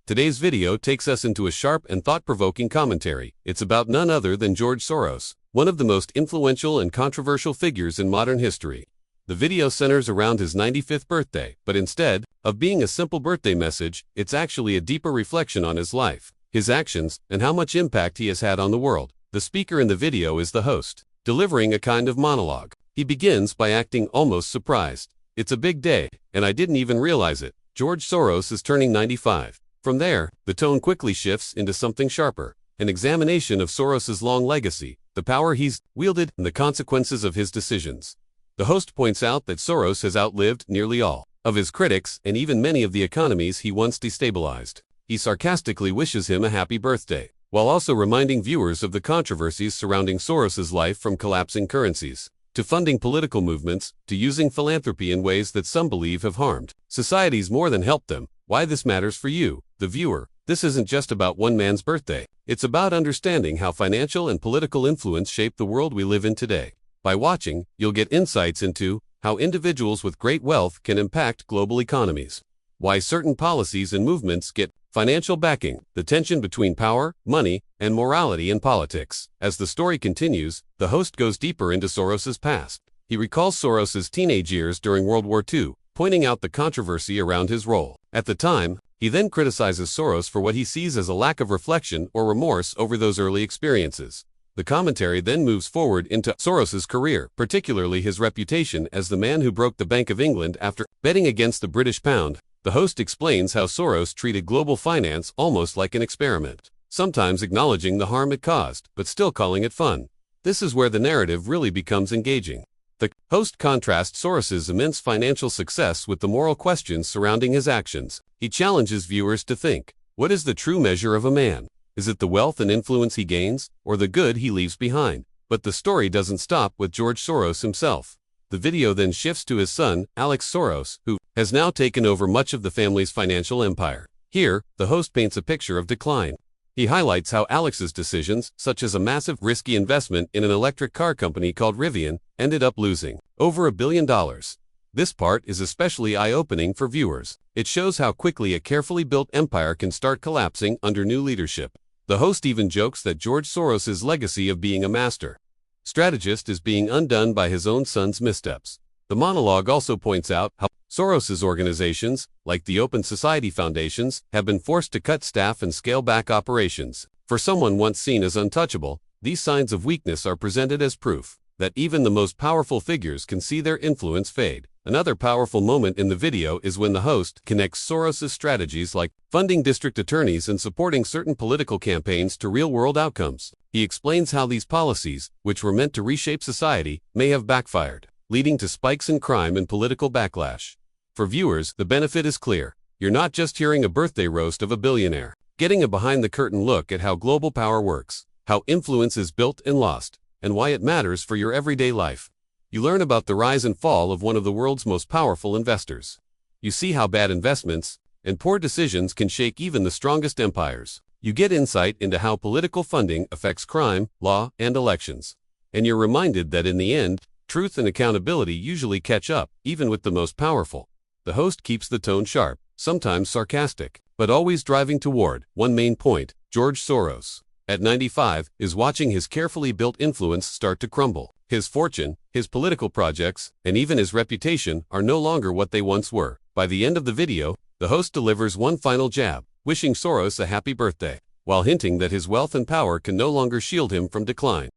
Today's video takes us into a sharp and thought-provoking commentary. It's about none other than George Soros, one of the most influential and controversial figures in modern history. The video centers around his 95th birthday, but instead of being a simple birthday message, it's actually a deeper reflection on his life, his actions, and how much impact he has had on the world. The speaker in the video is the host, delivering a kind of monologue. He begins by acting almost surprised. "It's a big day, and I didn't even realize it. George Soros is turning 95. From there, the tone quickly shifts into something sharper, an examination of Soros's long legacy, the power he's wielded, and the consequences of his decisions. The host points out that Soros has outlived nearly all of his critics and even many of the economies he once destabilized. He sarcastically wishes him a happy birthday, while also reminding viewers of the controversies surrounding Soros's life, from collapsing currencies to funding political movements, to using philanthropy in ways that some believe have harmed societies more than helped them. Why this matters for you, the viewer. This isn't just about one man's birthday. It's about understanding how financial and political influence shape the world we live in today. By watching, you'll get insights into how individuals with great wealth can impact global economies, why certain policies and movements get financial backing, the tension between power, money, and morality in politics. As the story continues, the host goes deeper into Soros's past. He recalls Soros's teenage years during World War II, pointing out the controversy around his role at the time. He then criticizes Soros for what he sees as a lack of reflection or remorse over those early experiences. The commentary then moves forward into Soros's career, particularly his reputation as the man who broke the Bank of England after betting against the British pound. The host explains how Soros treated global finance almost like an experiment, sometimes acknowledging the harm it caused, but still calling it fun. This is where the narrative really becomes engaging. The host contrasts Soros's immense financial success with the moral questions surrounding his actions. He challenges viewers to think, what is the true measure of a man? Is it the wealth and influence he gains, or the good he leaves behind? But the story doesn't stop with George Soros himself. The video then shifts to his son, Alex Soros, who has now taken over much of the family's financial empire. Here, the host paints a picture of decline. He highlights how Alex's decisions, such as a massive risky investment in an electric car company called Rivian, ended up losing over $1 billion. This part is especially eye-opening for viewers. It shows how quickly a carefully built empire can start collapsing under new leadership. The host even jokes that George Soros's legacy of being a master strategist is being undone by his own son's missteps. The monologue also points out how Soros's organizations, like the Open Society Foundations, have been forced to cut staff and scale back operations. For someone once seen as untouchable, these signs of weakness are presented as proof that even the most powerful figures can see their influence fade. Another powerful moment in the video is when the host connects Soros's strategies like funding district attorneys and supporting certain political campaigns to real-world outcomes. He explains how these policies, which were meant to reshape society, may have backfired, leading to spikes in crime and political backlash. For viewers, the benefit is clear. You're not just hearing a birthday roast of a billionaire, getting a behind-the-curtain look at how global power works, how influence is built and lost, and why it matters for your everyday life. You learn about the rise and fall of one of the world's most powerful investors. You see how bad investments and poor decisions can shake even the strongest empires. You get insight into how political funding affects crime, law, and elections. And you're reminded that in the end, truth and accountability usually catch up, even with the most powerful. The host keeps the tone sharp, sometimes sarcastic, but always driving toward one main point. George Soros, at 95, is watching his carefully built influence start to crumble. His fortune, his political projects, and even his reputation are no longer what they once were. By the end of the video, the host delivers one final jab, wishing Soros a happy birthday, while hinting that his wealth and power can no longer shield him from decline.